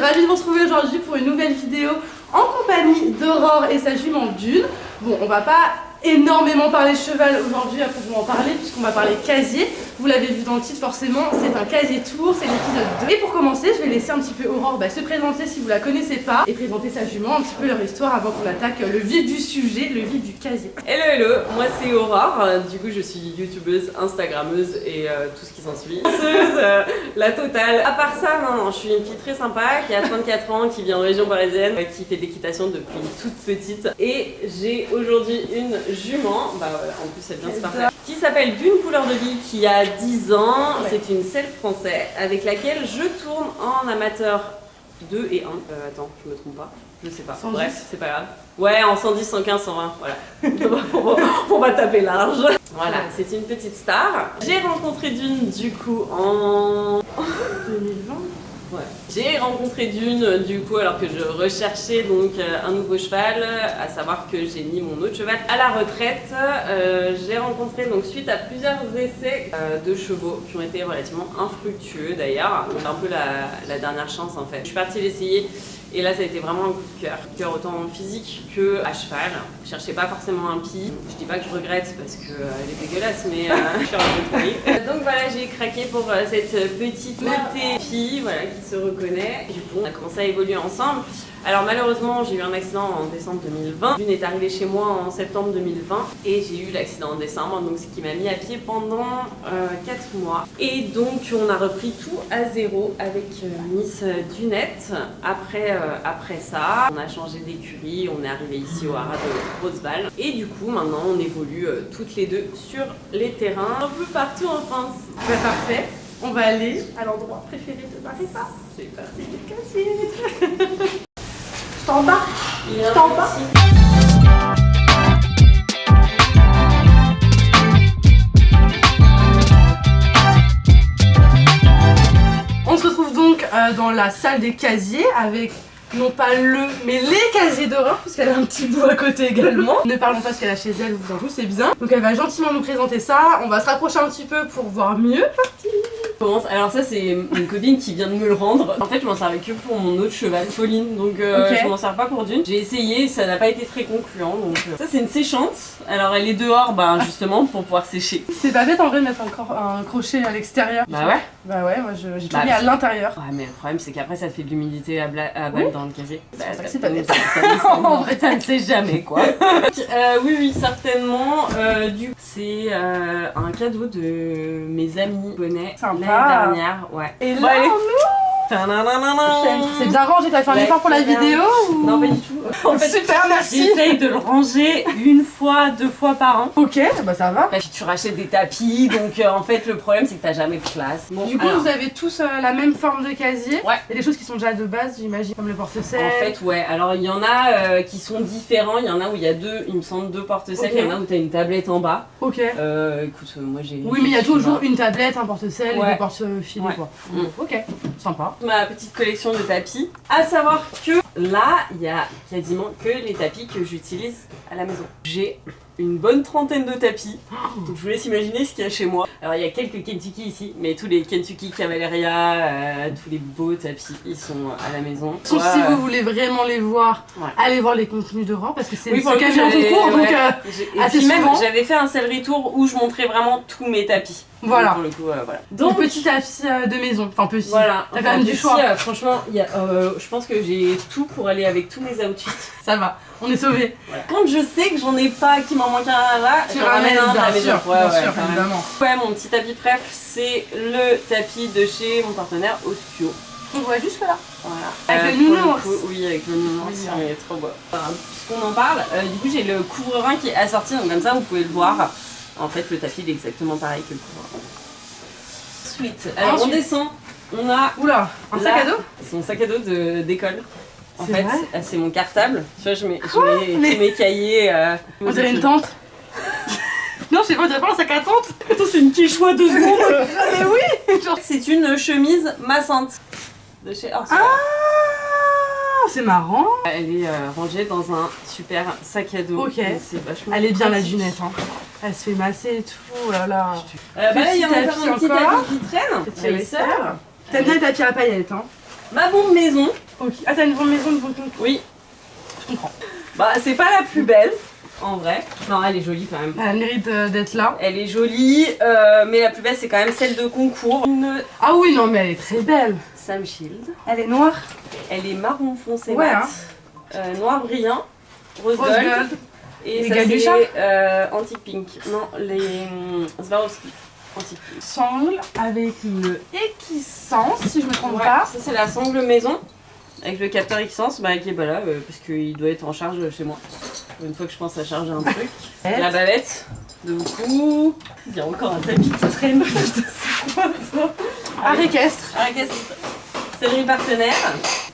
ravie de vous retrouver aujourd'hui pour une nouvelle vidéo en compagnie d'Aurore et sa jument Dune. Bon, on va pas énormément parler cheval aujourd'hui à proprement parler puisqu'on va parler casier. Vous l'avez vu dans le titre forcément, c'est un casier tour, c'est l'épisode 2. Et pour commencer, je vais laisser un petit peu Aurore se présenter si vous la connaissez pas et présenter sa jument, un petit peu leur histoire avant qu'on attaque le vif du sujet, le vif du casier. Hello hello, moi c'est Aurore, du coup je suis youtubeuse, instagrammeuse et tout ce qui s'ensuit. La totale. À part ça, non, je suis une fille très sympa qui a 34 ans, qui vit en région parisienne, qui fait de l'équitation depuis toute petite. Et j'ai aujourd'hui une jument, bah voilà, en plus elle vient se partager, qui s'appelle Dune couleur de vie, qui a 10 ans. Ouais. C'est une selle français avec laquelle je tourne en amateur 2 et 1. Attends, je me trompe pas, je sais pas. 110. Bref, c'est pas grave. Ouais, en 110, 115, 120, voilà. on va taper large. Voilà, c'est une petite star. J'ai rencontré Dune du coup en 2020. Ouais. J'ai rencontré Dune du coup alors que je recherchais donc un nouveau cheval, à savoir que j'ai mis mon autre cheval à la retraite. J'ai rencontré donc suite à plusieurs essais de chevaux qui ont été relativement infructueux d'ailleurs. Donc un peu la dernière chance en fait. Je suis partie l'essayer et là ça a été vraiment un coup de cœur autant physique que à cheval. Je cherchais pas forcément un pis. Je dis pas que je regrette parce que elle est dégueulasse mais je suis rencontrée. Donc voilà, j'ai craqué pour cette petite fille voilà, qui se reconnaît. Du coup on a commencé à évoluer ensemble. Alors malheureusement j'ai eu un accident en décembre 2020. Dune est arrivée chez moi en septembre 2020 et j'ai eu l'accident en décembre, donc ce qui m'a mis à pied pendant 4 mois. Et donc on a repris tout à zéro avec Miss Dunette. Après ça, on a changé d'écurie, on est arrivé ici au haras de Roseval. Et du coup maintenant on évolue toutes les deux sur les terrains, un peu partout en France. Bah, parfait, on va aller à l'endroit préféré de Marissa. C'est parti. Le casier. Je t'embarque. Je t'embarque. On se retrouve donc dans la salle des casiers avec non pas mais les casiers d'Aurore puisqu'elle a un petit bout à côté également. Ne parlons pas ce qu'elle a chez elle, vous en doutez bien. Donc elle va gentiment nous présenter ça, on va se rapprocher un petit peu pour voir mieux. Alors ça c'est une copine qui vient de me le rendre. En fait je m'en servais que pour mon autre cheval, Pauline, donc je m'en sers pas pour Dune. J'ai essayé, ça n'a pas été très concluant donc ça c'est une séchante. Alors elle est dehors justement pour pouvoir sécher. C'est pas bête en vrai de mettre un crochet à l'extérieur. Bah ouais. Bah ouais, moi j'ai tout mis à l'intérieur. Ouais mais le problème c'est qu'après ça te fait de l'humidité à balle dans le casier. C'est pas bête. En vrai ça ne sait jamais quoi. Oui certainement. C'est un cadeau de mes amis Bonnet. L'année dernière, ouais. Et là, c'est bien rangé, t'as fait un effort pour la vidéo ou... Non, pas du tout. En fait, super, merci. J'essaye de le ranger 1 fois, 2 fois par an. Ok, bah ça va. Puis tu rachètes des tapis, donc en fait le problème c'est que t'as jamais de place. Bon, du coup, vous avez tous la même forme de casier. Ouais. Il y a des choses qui sont déjà de base, j'imagine, comme le porte-selle. En fait, ouais. Alors il y en a qui sont différents. Il y en a où il y a il me semble 2 porte-selles. Il y en a où t'as une tablette en bas. Ok. Écoute, moi j'ai. Oui, mais il y a toujours une tablette, un porte-selle et des porte-filets, quoi. Ok, sympa. Ma petite collection de tapis. À savoir que là, il y a quasiment que les tapis que j'utilise à la maison. J'ai une bonne trentaine de tapis. Donc je vous laisse imaginer ce qu'il y a chez moi. Alors il y a quelques Kentucky ici, mais tous les Kentucky Cavaleria, tous les beaux tapis, ils sont à la maison. Sauf si vous voulez vraiment les voir, allez voir les contenus d'Aurore parce que c'est ce que j'ai en concours, donc assez souvent. J'avais fait un sellerie tour où je montrais vraiment tous mes tapis. Voilà. Pour le coup, voilà. Donc petit tapis de maison, enfin petit. Voilà. T'as quand même du choix. Franchement, je pense que j'ai tout pour aller avec tous mes outfits. Ça va, on est sauvés. Voilà. Quand je sais que j'en ai pas, qu'il m'en manque un là, tu ramènes un à la maison. Bien sûr, évidemment. Ouais, mon petit tapis préf, c'est le tapis de chez mon partenaire Oskio. On voit jusque là. Voilà. Avec le nounours. Oui, avec le nounours, il est trop beau. Puisqu'on en parle, du coup j'ai le couvre-rein qui est assorti, donc comme ça vous pouvez le voir. En fait, le tapis il est exactement pareil que le couvre-rein. Ensuite, alors on descend, on a... Oula, un sac à dos. C'est mon sac à dos d'école. En fait, c'est mon cartable. Tu vois, je mets mes cahiers. On dirait une tente. Non, je sais pas, on dirait pas un sac à tente. Attends, c'est une quichua 2 secondes. Mais oui. C'est une chemise massante de chez Orsay. C'est marrant. Elle est rangée dans un super sac à dos. Ok. C'est vachement. Elle est bien la Dunette. Hein. Elle se fait masser et tout. Oh là là. Là, il y a encore un petit tapis qui traîne. T'aimes bien les tapis à paillettes, hein? Ma bombe maison. Ok. Ah, t'as une bonne maison, une bonne concours. Oui. Je comprends. Bah, c'est pas la plus belle, en vrai. Non, elle est jolie quand même. Elle mérite d'être là. Elle est jolie, mais la plus belle, c'est quand même celle de concours. Une Ah oui, non, mais elle est très belle. Sam Shield. Elle est noire. Elle est marron foncé Ouais, mat, noir brillant, rose Rose gold. gold. Et Les ça, Galusha c'est antique pink. Non, les Swarovski. Antique pink. Sangle avec le Equisens, si je me trompe Ouais, pas. ça c'est la sangle maison avec le capteur Xsense qui est pas là parce qu'il doit être en charge chez moi. Une fois que je pense à charger un truc. La bavette de beaucoup. Il y a encore un tapis qui traîne. C'est quoi ça? Art équestre. Sellerie partenaire.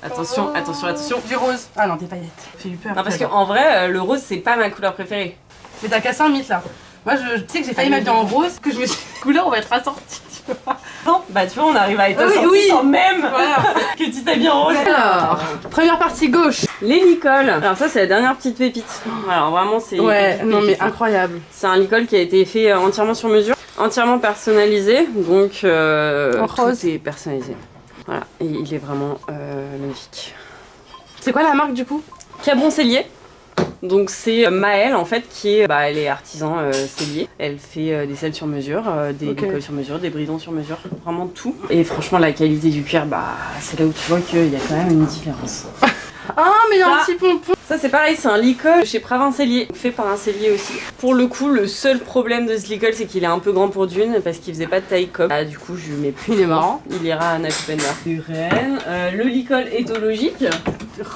Attention, attention, attention. Du rose. Ah non, des paillettes. J'ai eu peur. Non parce qu'en vrai le rose c'est pas ma couleur préférée. Mais t'as cassé un mythe là. Moi je sais que j'ai failli m'habiller en rose, que je me suis dit couleur on va être assorti, tu vois. Non, bah tu vois on arrive à être Oui, assorti oui. sans même Voilà. que tu t'habilles en rose. Alors, première partie gauche. Les Licol. Alors ça c'est la dernière petite pépite. Alors vraiment c'est Ouais, une non mais pépite. incroyable. C'est un Licol qui a été fait entièrement sur mesure, entièrement personnalisé, donc En rose. tout est personnalisé. Voilà, et il est vraiment magnifique. C'est quoi la marque du coup? Cabron Cellier. Donc c'est Maëlle en fait qui est, elle est artisan cellier. Elle fait des selles sur mesure, des licols sur mesure, des bridons sur mesure, vraiment tout. Et franchement la qualité du cuir, c'est là où tu vois qu'il y a quand même une différence. Ah mais il y a un Ça- petit pompon. Ça c'est pareil, c'est un licol chez Pravin Cellier, fait par un cellier aussi. Pour le coup, le seul problème de ce licol, c'est qu'il est un peu grand pour Dune parce qu'il faisait pas de taille comme. Du coup, je lui mets plus. Il est marrant. Il ira à Nakupenda. Uren. Le licol éthologique.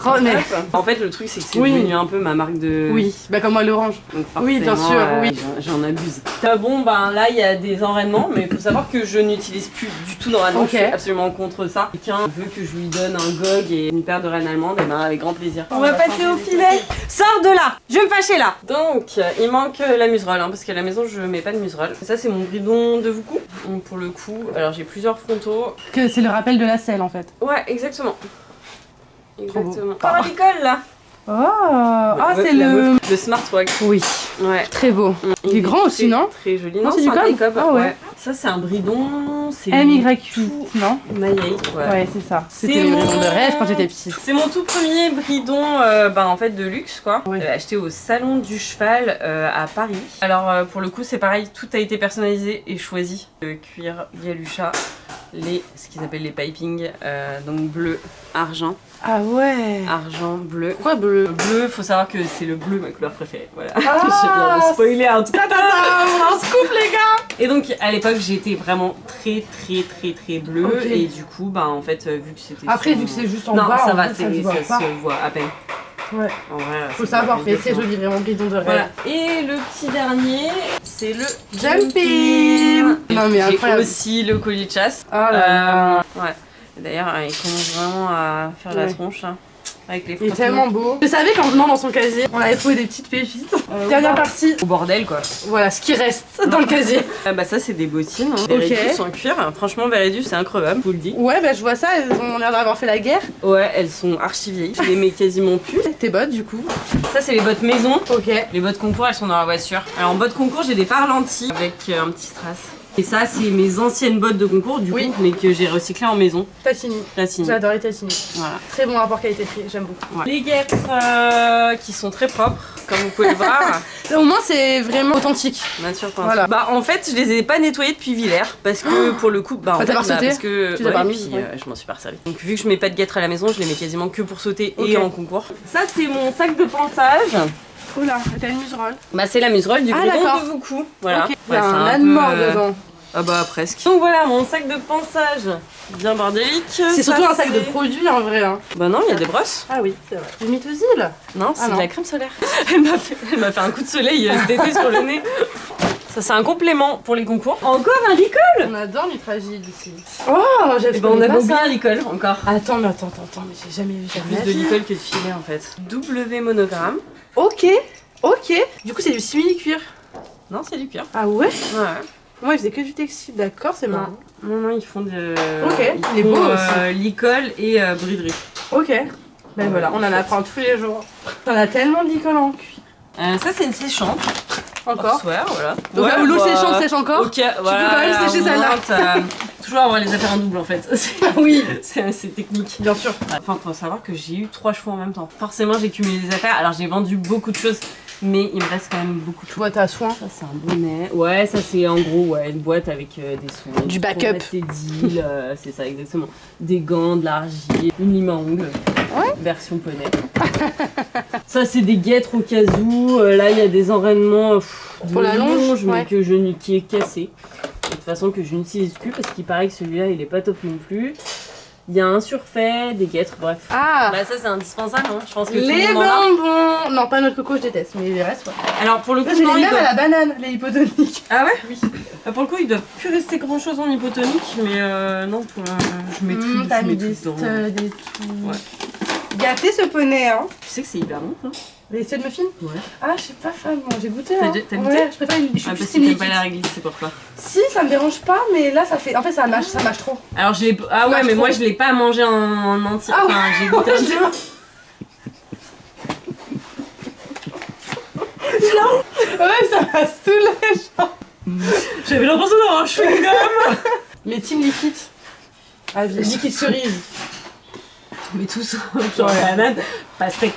Oh, mais... Hop. En fait, le truc, c'est que c'est Oui. devenu un peu ma marque de. Oui, bah comme moi l'orange. Donc, Oui, bien forcément, sûr, oui. J'en abuse. Bon, là, il y a des enraînements, mais il faut savoir que je n'utilise plus du tout d'enraînement. Ok. Je suis absolument contre ça. Quelqu'un veut que je lui donne un gog et une paire de reines allemandes, et avec grand plaisir. On va passer au filet. Sors de là. Je vais me fâcher là. Donc, il manque la muserolle, parce qu'à la maison, je mets pas de muserolle. Ça, c'est mon bridon de Vuku. Donc, pour le coup, alors j'ai plusieurs frontaux. Que c'est le rappel de la selle en fait. Ouais, exactement. Exactement. beau. Encore un licol là. Oh, ah c'est La le... meuf de Smart Swag. Oui, Ouais. très beau. Il est grand très, aussi, non? Très joli. Non, c'est du un cob taille cob. Ah ouais. Ça, c'est un bridon. C'est MY8, non? Maïaï, Ouais, c'est ça. C'est C'était mon- mon de rêve quand j'étais petite. C'est mon tout premier bridon en fait de luxe quoi. Ouais. Acheté au salon du cheval à Paris. Alors pour le coup c'est pareil, tout a été personnalisé et choisi. Le cuir Galusha, ce qu'ils appellent les pipings, donc bleu, argent, Ah ouais. argent, bleu. Quoi bleu? Bleu, faut savoir que c'est le bleu ma couleur préférée. Voilà. Ah, Je viens de spoiler un truc. On a un scoop les gars. Et donc à l'époque j'étais vraiment très bleu Ok. et du coup en fait vu que c'était Après sur- vu que c'est juste en non bas, ça en va, fait, ça se voit ça pas. se voit à peine. Ouais. En vrai, Faut c'est savoir, pas mais très exactement. joli, vraiment bridon de rêve. Voilà. Et le petit dernier, c'est le Jumping. Non, mais J'ai incroyable. aussi le collier de chasse. Ah là là. Ouais. D'ailleurs, il commence vraiment à faire la Ouais. tronche hein, avec les Il est frottements. tellement beau. Je savais qu'en venant dans son casier, on avait trouvé des petites pépites. Dernière partie. Au bordel quoi. Voilà ce qui reste dans le casier. Ça c'est des bottines, hein. Veredus en cuir. Franchement Veredus c'est increvable, je vous le dis. Ouais, bah je vois ça, elles ont l'air d'avoir fait la guerre. Ouais, elles sont archi vieilles, je les mets quasiment plus. Tes bottes du coup. Ça c'est les bottes maison. Ok. Les bottes concours elles sont dans la voiture. Alors en bottes concours j'ai des parlantis avec un petit strass. Et ça c'est mes anciennes bottes de concours du Oui. coup mais que j'ai recyclées en maison. Tatini. Platine. J'adore les Tatini. Voilà. Très bon rapport qualité-prix, j'aime beaucoup. Ouais. Les guêtres qui sont très propres, comme vous pouvez le voir. Au moins c'est vraiment authentique. Nature peinture. Voilà. En fait, je les ai pas nettoyés depuis Villers parce que pour le coup, t'as pas sauté parce que Tu les as pas et mis, puis, ouais. je m'en suis pas servi. Donc vu que je mets pas de guêtres à la maison, je les mets quasiment que pour sauter Ok. et en concours. Ça c'est mon sac de ponçage. Oula, t'as une muserolle. C'est la muserolle du Ah, bridon d'accord. de Vuku. Voilà. Ok. Il y Ouais, a c'est un peu, âne mort dedans. Ah presque. Donc voilà mon sac de ponçage bien bordélique. C'est Ça, surtout un sac de c'est- produits en vrai. Hein. Bah non, il y a des brosses. Ah oui, c'est vrai. Du Mythosil. Non, c'est non. de la crème solaire. Elle m'a fait un coup de soleil cet été sur le nez. Ça c'est un complément pour les concours. Encore un licol. On adore Nutragile ici. Oh, j'avais On pas avait oublié ça. un licol encore. Attends, mais j'ai jamais vu ça. Plus de licol que de filet en fait. W monogramme. Ok, ok. Du coup, c'est du simili-cuir. Non, c'est du cuir. Ah ouais? Ouais. Moi, ils faisaient que du textile, d'accord, c'est marrant. Non, ils font de. Ok, il est font, beau aussi. Licol et briderie. Ok. Ben voilà, on en apprend tous les jours. T'en as tellement de licol en cuir. Ça, c'est une séchante. Encore. Soir, voilà. Donc là où l'eau séchante sèche encore. Ok, voilà. quand même sécher au moins, celle-là. t'as- toujours avoir les affaires en double en fait. Oui, C'est assez technique. bien sûr. Enfin, faut savoir que j'ai eu 3 chevaux en même temps. Forcément, j'ai cumulé des affaires. Alors, j'ai vendu beaucoup de choses, mais il me reste quand même beaucoup de Tu vois, t'as soin. Ça, c'est un bonnet. Ouais, ça, c'est en gros une boîte avec des soins. Du backup. Des deals, c'est ça, exactement. Des gants, de l'argile, une lime à ongles. Ouais. Version poney. Ça, c'est des guêtres au cas où. Là, il y a des enraînements pour la longe, mais ouais. qui est cassé. Et de toute façon, que je n'utilise plus parce qu'il paraît que celui-là, il est pas top non plus. Il y a un surfait, des guêtres, bref. Ah, Bah ça c'est indispensable, hein. Je pense que les tout le monde en a. bonbons. Non, pas notre coco, je déteste, mais les restes, ouais. Alors pour le coup, Là, j'ai les non, ils mêmes doivent- à la banane, les hypotoniques. Ah ouais. Oui. Pour le coup, il doit plus rester grand chose en hypotonique, mais non, je mets tout, T'as je mis mets des tout dedans. studs et tout. Ouais. Gâté ce poney, hein. Tu sais que c'est hyper bon, ça. Les studs muffins. Ouais. Ah, je suis pas fan, moi. J'ai goûté, T'as hein. déjà- t'as goûté Ouais, je préfère une. Je suis Ah plus parce que team t'aimes liquide. pas la réglisse, c'est pour ça. Si, ça me dérange pas, mais là, ça fait. En fait, ça mâche trop. Alors je l'ai. Ah ouais, Mâche mais trop. moi je l'ai pas mangé en entier. Ah ouais. Enfin, j'ai goûté un peu. Ouais, ça m'a saoulé, genre. J'avais l'impression d'avoir un chewing-gum. Mais team liquide. Ah, j'ai liquide cerise. Mais tous, genre Ouais. banane, pastèque.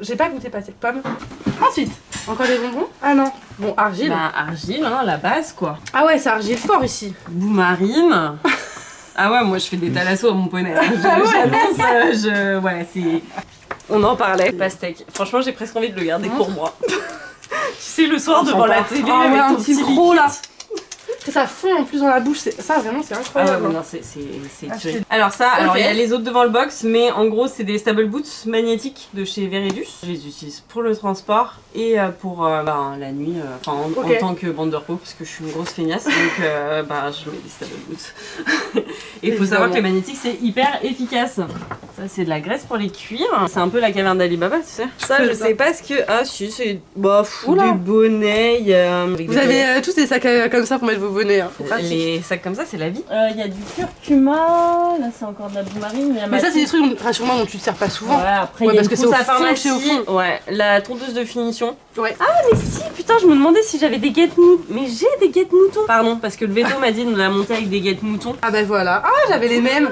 J'ai pas goûté pastèque pomme. Ensuite, encore des bonbons. Ah non. Bon, argile. Bah argile, hein, la base quoi. Ah ouais, c'est argile fort ici. Boumarine. Ah ouais, moi je fais des talassos à mon poney. J'annonce, ouais, c'est. On en parlait. Pastèque. Franchement, j'ai presque envie de le garder pour moi. Tu sais, le soir devant la télé Ah ouais, avec un ton petit petit gros là. liquide. Ça fond en plus dans la bouche. Ça vraiment, c'est Ah ouais, incroyable. mais non, c'est Ah, tué. c'est- Alors ça, alors Ok. il y a les autres devant le box, mais en gros c'est des stable boots magnétiques de chez Veredus. Je les utilise pour le transport et pour la nuit, enfin en Ok. tant que bande de repos, parce que je suis une grosse feignasse, donc je mets des stable boots. Et il faut savoir que les magnétiques c'est hyper efficace. Ça c'est de la graisse pour les cuirs. C'est un peu la caverne d'Alibaba, tu sais. Ça je sais pas ce que... Ah si, c'est Oula. des bonnets, il y a... avec Vous des avez tous des sacs comme ça pour mettre vos bonnets. Hein. C'est pratique. les sacs comme ça, c'est la vie. Il y a du curcuma, là c'est encore de la boumarine. Mais ça, c'est des trucs, rassure-moi, dont tu te sers pas souvent. Ouais, après Ouais, il y a parce une que c'est trousse au à fond, pharmacie. c'est au fond. Ouais, la tondeuse de finition. Ouais. Ah mais si, putain, je me demandais si j'avais des guêtres moutons. Mais j'ai des guêtres moutons. Pardon, parce que le veto m'a dit de la monter avec des guêtres moutons. Ah bah voilà. Ah, j'avais les mêmes.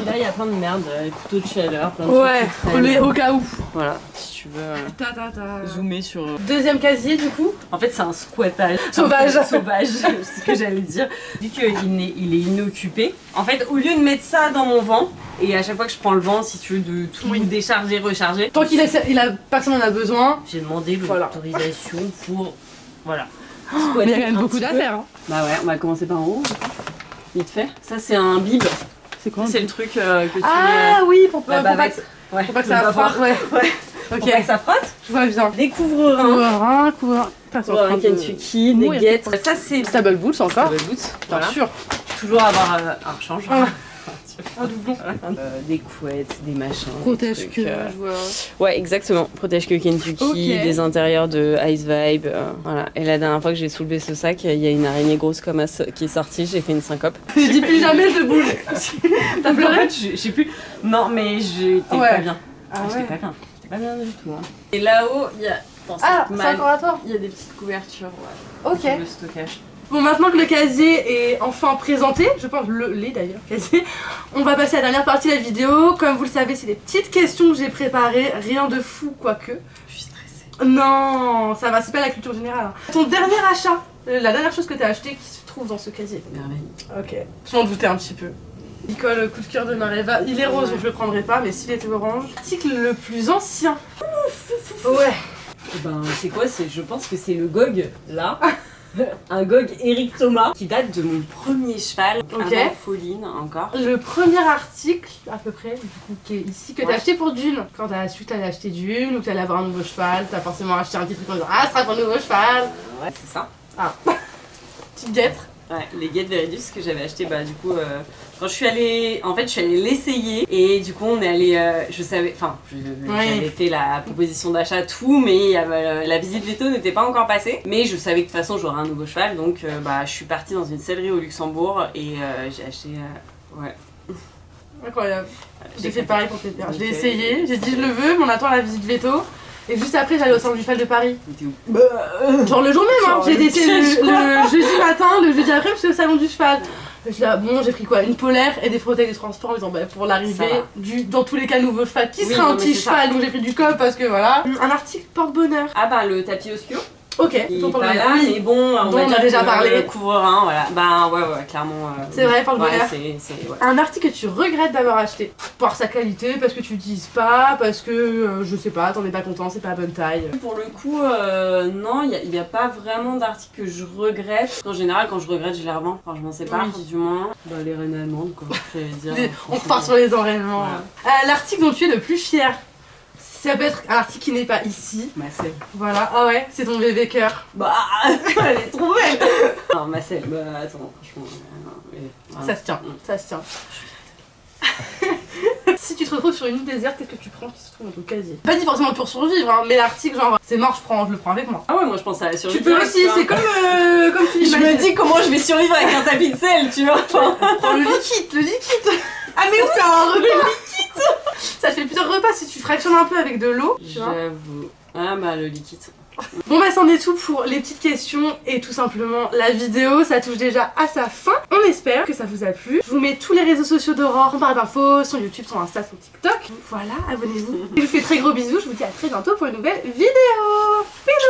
Et là il y a plein de merde, les couteaux de chaleur, plein de Ouais, trucs qui traînent. au cas où. Voilà, si tu veux zoomer sur... Deuxième casier, du coup. En fait, c'est un squattage. Sauvage. Sauvage, c'est ce que j'allais dire. Vu qu'il il est inoccupé, en fait, au lieu de mettre ça dans mon vent, et à chaque fois que je prends le vent, si tu veux, de tout décharger, recharger, Tant personne en a besoin. j'ai demandé Voilà. l'autorisation pour... Voilà. Mais il y a quand même beaucoup d'affaires. Hein. Bah ouais, on va commencer par en haut. Vite fait. Ça, c'est un bib. C'est quoi C'est le truc que tu... Ah oui, pour la pas bavette. Ouais, pour pas que le ça bavard. frotte. Ouais. Ouais. Ok, Pour pas que ça frotte. je vois bien. Des couvre-reins. Couvreur. Un Kentucky, des Oui, guêtres. Ça, c'est... Stable Boots encore. Stable boots. Bien Voilà. sûr. Toujours avoir un rechange. Ah. Un doublon. Des couettes, des machins. Protège des que. trucs, Je vois. Ouais, exactement. Protège que Kentucky, Ok. des intérieurs de Ice Vibe. Voilà. Et la dernière fois que j'ai soulevé ce sac, il y a une araignée grosse comme as qui est sortie. J'ai fait une syncope. Je dis plus jamais je bouge. T'as En pleuré? fait, je sais plus. Non, mais j'étais Ouais. pas bien. Ah J'étais ouais. pas bien. J'étais pas bien du tout. Hein. Et là-haut, il y a. Dans cette Ah, c'est malle, encore à toi. il y a des petites couvertures. Ouais. Ok. Pour le stockage. Bon, maintenant que le casier est enfin présenté, je pense les d'ailleurs, casier, on va passer à la dernière partie de la vidéo. Comme vous le savez, c'est des petites questions que j'ai préparées, rien de fou quoique. Je suis stressée. Non, ça va, c'est pas la culture générale. Hein. Ton dernier achat, la dernière chose que t'as acheté qui se trouve dans ce casier. Merveille. Ok, je m'en doutais un petit peu. Nicole, coup de cœur de Mareva, il est rose donc je le prendrai pas, mais s'il était orange. Article le plus ancien. Ouais. Eh ben, c'est quoi? Je pense que c'est le GOG, là. Un GOG Eric Thomas qui date de mon premier cheval, Ok. avant Foline encore. Le premier article, à peu près, du coup, qui est ici, que t'as Ouais. acheté pour Dune. Quand t'as su que t'allais acheter Dune ou que t'allais avoir un nouveau cheval, t'as forcément acheté un petit truc en disant ah, ce sera pour un nouveau cheval. Ouais, c'est ça. Petite guêtre. Ouais, les guêtres Veredus que j'avais acheté du coup quand je suis allée l'essayer et du coup on est allé je savais j'avais fait la proposition d'achat tout mais la visite veto n'était pas encore passée mais je savais que de toute façon j'aurais un nouveau cheval donc je suis partie dans une sellerie au Luxembourg et j'ai acheté ouais. Incroyable. J'ai fait craqué. pareil pour Pépère. Je l'ai Ok. essayé, j'ai dit je le veux, mais on attend la visite veto. Et juste après, j'allais au centre du cheval de Paris. T'es où? Genre le jour même, hein. Genre J'ai le essayé piège, le jeudi matin, le jeudi après, j'étais au salon du cheval. Bon, j'ai pris quoi? Une polaire et des protéines de transport en disant bah, pour l'arrivée dans tous les cas nouveau cheval qui sera un petit cheval, donc j'ai pris du col parce que voilà. Un article porte-bonheur. Ah bah le tapis Oskio. Ok, Il est pas là, mais bon, on a déjà parlé. Couvre-rein, voilà. Bah ouais, clairement. C'est vrai, porte-bonheur. Ouais. Un article que tu regrettes d'avoir acheté par sa qualité, parce que tu l'utilises pas, parce que je sais pas, t'en es pas content, c'est pas la bonne taille. Pour le coup, non, il n'y a pas vraiment d'article que je regrette. En général, quand je regrette, je les revends. Enfin, je m'en sépare, du moins. Bah, les reines allemandes, quoi. On repart sur les enraînements. Voilà. L'article dont tu es le plus fier. Ça peut être un article qui n'est pas ici. Marcel. Voilà, ah ouais, c'est ton bébé cœur. Bah, elle est trop belle. Non, Marcel, bah attends, franchement. Ça se tient, ça se tient. Si tu te retrouves sur une île déserte, qu'est-ce que tu prends qui se trouve dans ton casier? Pas dit forcément pour survivre, hein, mais l'article genre c'est mort, je le prends avec moi. Ah ouais, moi je pense à la survie. Tu peux aussi, c'est comme tu je me dis comment je vais survivre avec un tapis de sel, tu vois. Prends le liquide. Ah mais oui, c'est un repas liquide. Ça te fait plusieurs repas si tu fractionnes un peu avec de l'eau. J'avoue. Ah bah le liquide. Bon bah c'en est tout pour les petites questions et tout simplement la vidéo, ça touche déjà à sa fin. On espère que ça vous a plu. Je vous mets tous les réseaux sociaux d'Aurore en barre d'infos, son YouTube, son Insta, son TikTok. Voilà, abonnez-vous. Je vous fais très gros bisous, je vous dis à très bientôt pour une nouvelle vidéo. Bisous.